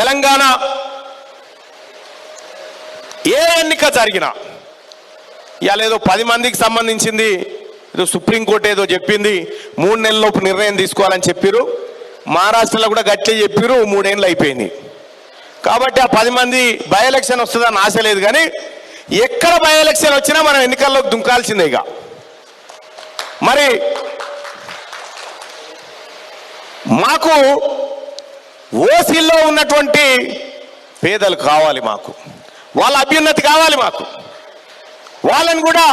తెలంగాణ ఏ ఎన్నిక జరిగినా ఇవాళ ఏదో 10 మందికి సంబంధించింది ఏదో సుప్రీంకోర్టు ఏదో చెప్పింది 3 నెలలలోపు నిర్ణయం తీసుకోవాలని చెప్పారు. మహారాష్ట్రలో కూడా గట్లే చెప్పారు, 3 ఏళ్ళు అయిపోయింది. కాబట్టి ఆ 10 మంది బై ఎలక్షన్ వస్తుందని ఆశ లేదు. కానీ ఎక్కడ బై ఎలక్షన్ వచ్చినా మనం ఎన్నికల్లోకి దుంకాల్సిందే. ఇక మరి మాకు ఓసీల్లో ఉన్నటువంటి పేదలు కావాలి, మాకు వాళ్ళ అభ్యున్నతి కావాలి, మాకు వాళ్ళని కూడా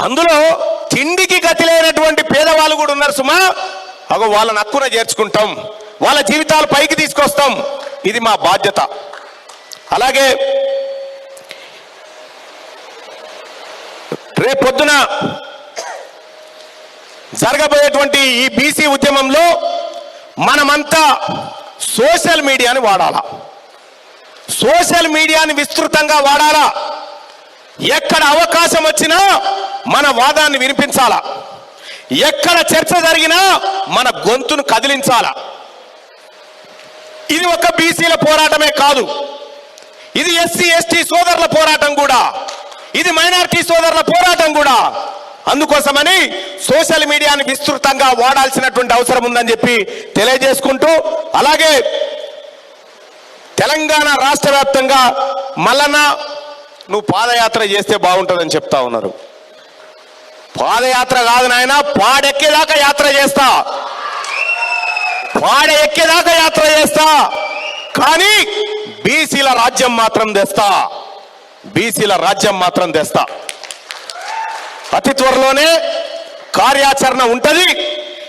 అందులో తిండికి గతి లేనటువంటి పేదవాళ్ళు కూడా ఉన్నారు సుమా. అగో వాళ్ళని హక్కున చేర్చుకుంటాం, వాళ్ళ జీవితాలు పైకి తీసుకొస్తాం, ఇది మా బాధ్యత. అలాగే రేపొద్దున జరగబోయేటువంటి ఈ బీసీ ఉద్యమంలో మనమంతా సోషల్ మీడియాని వాడాలా, సోషల్ మీడియాని విస్తృతంగా వాడాలా. ఎక్కడ అవకాశం వచ్చినా మన వాదాన్ని వినిపించాలా, ఎక్కడ చర్చ జరిగినా మన గొంతును కదిలించాలా. ఇది ఒక బీసీల పోరాటమే కాదు, ఇది ఎస్సీ ఎస్టీ సోదరుల పోరాటం కూడా, ఇది మైనారిటీ సోదరుల పోరాటం కూడా. అందుకోసమని సోషల్ మీడియాని విస్తృతంగా వాడాల్సినటువంటి అవసరం ఉందని చెప్పి తెలియజేసుకుంటూ, అలాగే తెలంగాణ రాష్ట్ర వ్యాప్తంగా మల్లన్న నువ్వు పాదయాత్ర చేస్తే బాగుంటుందని చెప్తా ఉన్నారు. పాదయాత్ర కాదు నాయన, పాడెక్కేదాకా యాత్ర చేస్తా, పాడ ఎక్కేదాకా యాత్ర చేస్తా. కానీ బీసీల రాజ్యం మాత్రం తెస్తా, బీసీల రాజ్యం మాత్రం తెస్తా. అతి త్వరలోనే కార్యాచరణ ఉంటది.